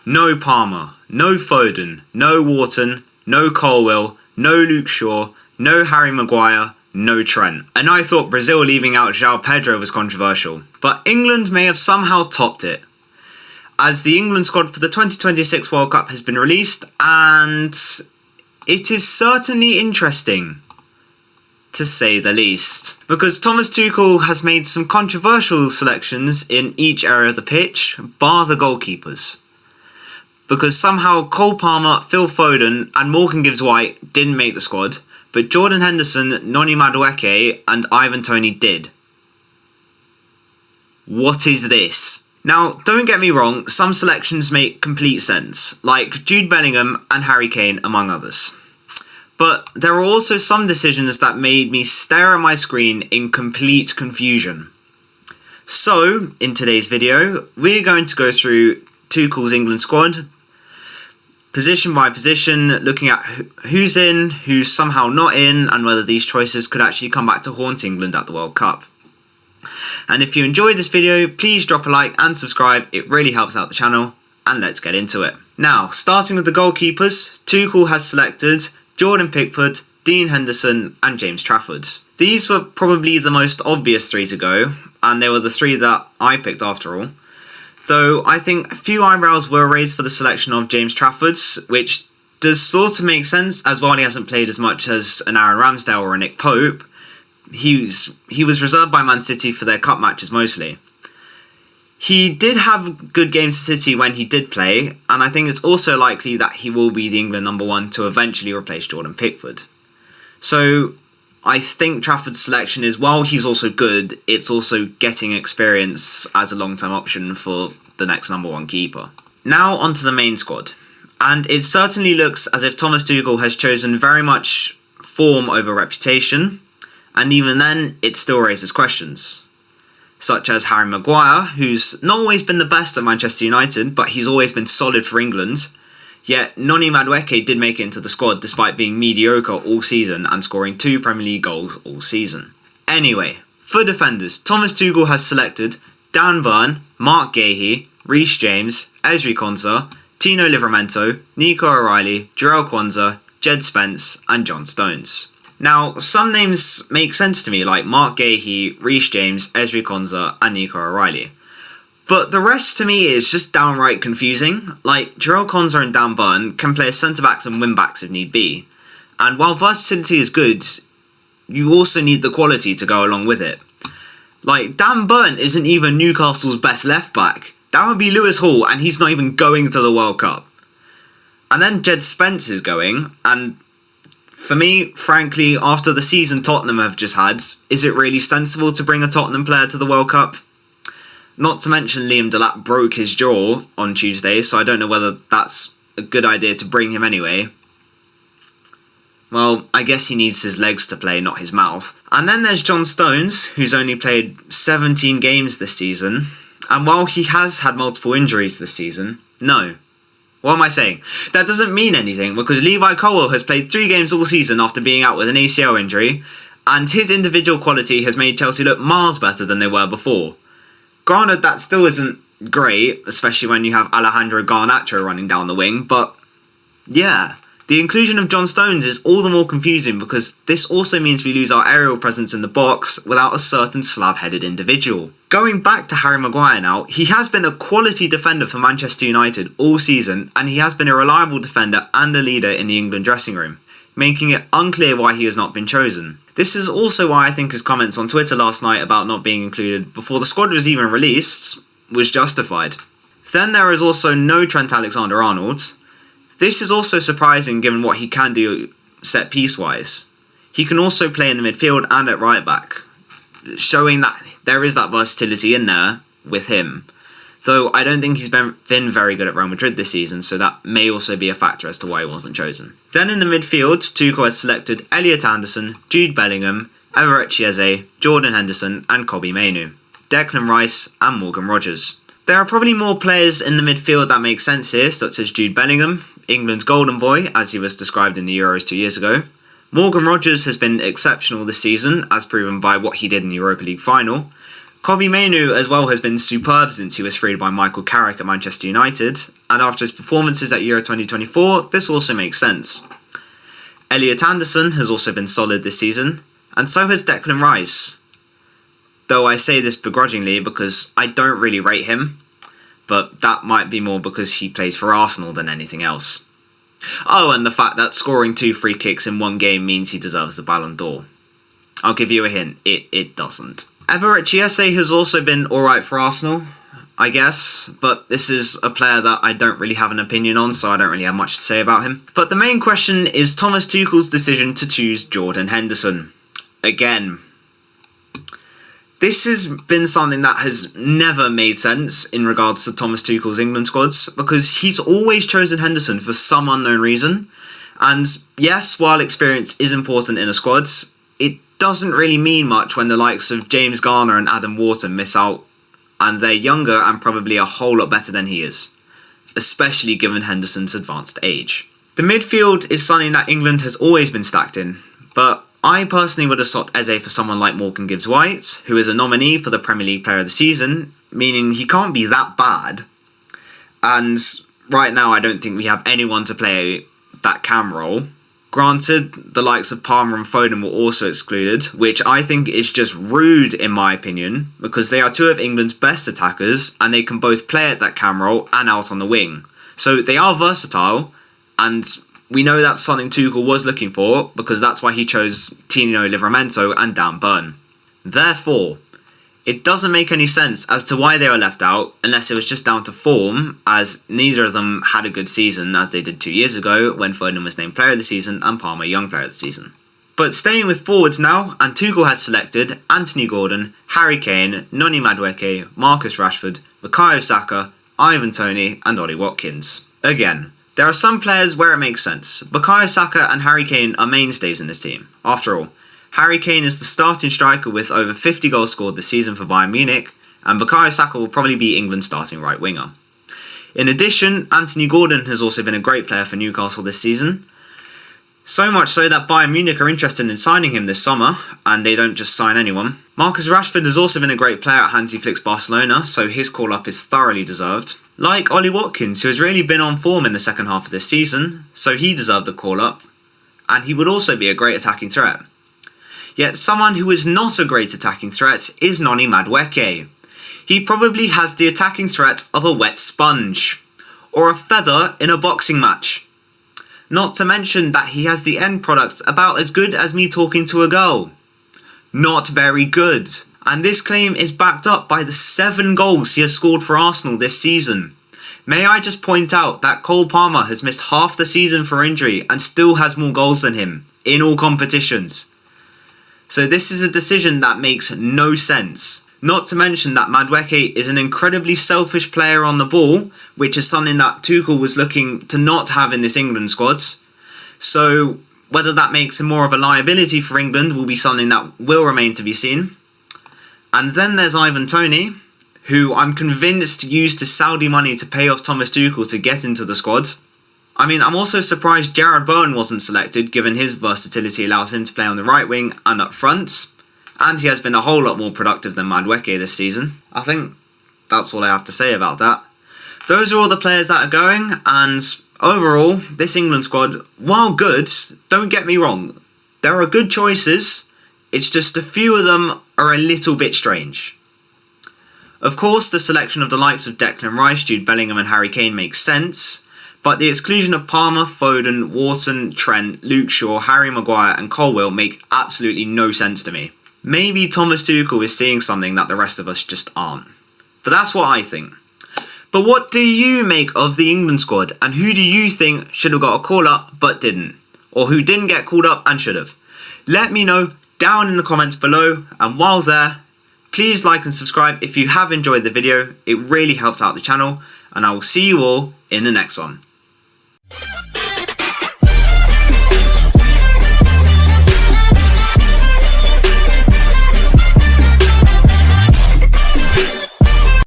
No Palmer, no Foden, no Wharton, no Colwill, no Luke Shaw, no Harry Maguire, no Trent. And I thought Brazil leaving out João Pedro was controversial, but England may have somehow topped it, as the England squad for the 2026 World Cup has been released, and it is certainly interesting, to say the least, because Thomas Tuchel has made some controversial selections in each area of the pitch, bar the goalkeepers. Because somehow Cole Palmer, Phil Foden and Morgan Gibbs-White didn't make the squad, but Jordan Henderson, Noni Madueke and Ivan Toney did. What is this? Now, don't get me wrong, some selections make complete sense, like Jude Bellingham and Harry Kane among others. But there are also some decisions that made me stare at my screen in complete confusion. So, in today's video, we're going to go through Tuchel's England squad, position by position, looking at who's in, who's somehow not in, and whether these choices could actually come back to haunt England at the World Cup. And if you enjoyed this video, please drop a like and subscribe, it really helps out the channel, and let's get into it. Now, starting with the goalkeepers, Tuchel has selected Jordan Pickford, Dean Henderson and James Trafford. These were probably the most obvious three to go, and they were the three that I picked after all. Though I think a few eyebrows were raised for the selection of James Trafford, which does sort of make sense, as while he hasn't played as much as an Aaron Ramsdale or a Nick Pope, he was reserved by Man City for their cup matches mostly. He did have good games for City when he did play, and I think it's also likely that he will be the England number one to eventually replace Jordan Pickford. So I think Trafford's selection is, while he's also good, it's also getting experience as a long-term option for the next number one keeper. Now onto the main squad, and it certainly looks as if Thomas Tuchel has chosen very much form over reputation, and even then it still raises questions, such as Harry Maguire, who's not always been the best at Manchester United, but he's always been solid for England. Yet Noni Madueke did make it into the squad despite being mediocre all season and scoring 2 Premier League goals all season. Anyway, for defenders, Thomas Tuchel has selected Dan Burn, Mark Gahey, Reece James, Ezri Konsa, Tino Livramento, Nico O'Reilly, Jarell Quansah, Jed Spence and John Stones. Now, some names make sense to me, like Mark Gahey, Reece James, Ezri Konsa and Nico O'Reilly. But the rest to me is just downright confusing. Like, Jarell Quansah and Dan Burn can play as centre-backs and wing-backs if need be. And while versatility is good, you also need the quality to go along with it. Like, Dan Burn isn't even Newcastle's best left-back. That would be Lewis Hall, and he's not even going to the World Cup. And then Jed Spence is going, and for me, frankly, after the season Tottenham have just had, is it really sensible to bring a Tottenham player to the World Cup? Not to mention Liam Delap broke his jaw on Tuesday, so I don't know whether that's a good idea to bring him anyway. Well, I guess he needs his legs to play, not his mouth. And then there's John Stones, who's only played 17 games this season. And while he has had multiple injuries this season, no. What am I saying? That doesn't mean anything, because Levi Colwill has played 3 games all season after being out with an ACL injury, and his individual quality has made Chelsea look miles better than they were before. Granted, that still isn't great, especially when you have Alejandro Garnacho running down the wing, but yeah. The inclusion of John Stones is all the more confusing because this also means we lose our aerial presence in the box without a certain slab-headed individual. Going back to Harry Maguire now, he has been a quality defender for Manchester United all season, and he has been a reliable defender and a leader in the England dressing room, making it unclear why he has not been chosen. This is also why I think his comments on Twitter last night about not being included before the squad was even released was justified. Then there is also no Trent Alexander-Arnold. This is also surprising given what he can do set-piece wise. He can also play in the midfield and at right back, showing that there is that versatility in there with him. Though I don't think he's been very good at Real Madrid this season, so that may also be a factor as to why he wasn't chosen. Then in the midfield, Tuchel has selected Elliot Anderson, Jude Bellingham, Everett Chieze, Jordan Henderson and Kobbie Mainoo, Declan Rice and Morgan Rogers. There are probably more players in the midfield that make sense here, such as Jude Bellingham, England's golden boy, as he was described in the Euros 2 years ago. Morgan Rogers has been exceptional this season, as proven by what he did in the Europa League final. Kobbie Mainoo as well has been superb since he was freed by Michael Carrick at Manchester United, and after his performances at Euro 2024, this also makes sense. Elliot Anderson has also been solid this season, and so has Declan Rice. Though I say this begrudgingly because I don't really rate him, but that might be more because he plays for Arsenal than anything else. Oh, and the fact that scoring 2 free kicks in one game means he deserves the Ballon d'Or. I'll give you a hint, it doesn't. Eberechi Eze has also been alright for Arsenal, I guess, but this is a player that I don't really have an opinion on, so I don't really have much to say about him. But the main question is Thomas Tuchel's decision to choose Jordan Henderson. Again, this has been something that has never made sense in regards to Thomas Tuchel's England squads, because he's always chosen Henderson for some unknown reason. And yes, while experience is important in a squad, it doesn't really mean much when the likes of James Garner and Adam Wharton miss out, and they're younger and probably a whole lot better than he is, especially given Henderson's advanced age. The midfield is something that England has always been stacked in, but I personally would have swapped Eze for someone like Morgan Gibbs-White, who is a nominee for the Premier League Player of the Season, meaning he can't be that bad. And right now I don't think we have anyone to play that cam role. Granted, the likes of Palmer and Foden were also excluded, which I think is just rude in my opinion, because they are 2 of England's best attackers and they can both play at that cam role and out on the wing. So they are versatile, and we know that's something Tuchel was looking for, because that's why he chose Tino Livramento and Dan Burn. Therefore, it doesn't make any sense as to why they were left out, unless it was just down to form, as neither of them had a good season as they did 2 years ago when Foden was named Player of the Season and Palmer Young Player of the Season. But staying with forwards now, and Tuchel has selected Anthony Gordon, Harry Kane, Noni Madueke, Marcus Rashford, Bukayo Saka, Ivan Toney and Ollie Watkins. Again, there are some players where it makes sense. Bukayo Saka and Harry Kane are mainstays in this team. After all, Harry Kane is the starting striker with over 50 goals scored this season for Bayern Munich, and Bukayo Saka will probably be England's starting right winger. In addition, Anthony Gordon has also been a great player for Newcastle this season. So much so that Bayern Munich are interested in signing him this summer, and they don't just sign anyone. Marcus Rashford has also been a great player at Hansi Flick's Barcelona, so his call-up is thoroughly deserved. Like Ollie Watkins, who has really been on form in the second half of this season, so he deserved the call-up, and he would also be a great attacking threat. Yet someone who is not a great attacking threat is Noni Madueke. He probably has the attacking threat of a wet sponge, or a feather in a boxing match. Not to mention that he has the end product about as good as me talking to a girl. Not very good. And this claim is backed up by the 7 goals he has scored for Arsenal this season. May I just point out that Cole Palmer has missed half the season for injury and still has more goals than him in all competitions. So this is a decision that makes no sense. Not to mention that Madueke is an incredibly selfish player on the ball, which is something that Tuchel was looking to not have in this England squad. So whether that makes him more of a liability for England will be something that will remain to be seen. And then there's Ivan Toney, who I'm convinced used his Saudi money to pay off Thomas Tuchel to get into the squad. I mean, I'm also surprised Jarrod Bowen wasn't selected, given his versatility allows him to play on the right wing and up front, and he has been a whole lot more productive than Madueke this season. I think that's all I have to say about that. Those are all the players that are going, and overall, this England squad, while good, don't get me wrong, there are good choices, it's just a few of them are a little bit strange. Of course, the selection of the likes of Declan Rice, Jude Bellingham and Harry Kane makes sense, but the exclusion of Palmer, Foden, Wharton, Trent, Luke Shaw, Harry Maguire and Colwill make absolutely no sense to me. Maybe Thomas Tuchel is seeing something that the rest of us just aren't. But that's what I think. But what do you make of the England squad, and who do you think should have got a call up but didn't? Or who didn't get called up and should have? Let me know down in the comments below, and while there, please like and subscribe if you have enjoyed the video. It really helps out the channel, and I will see you all in the next one.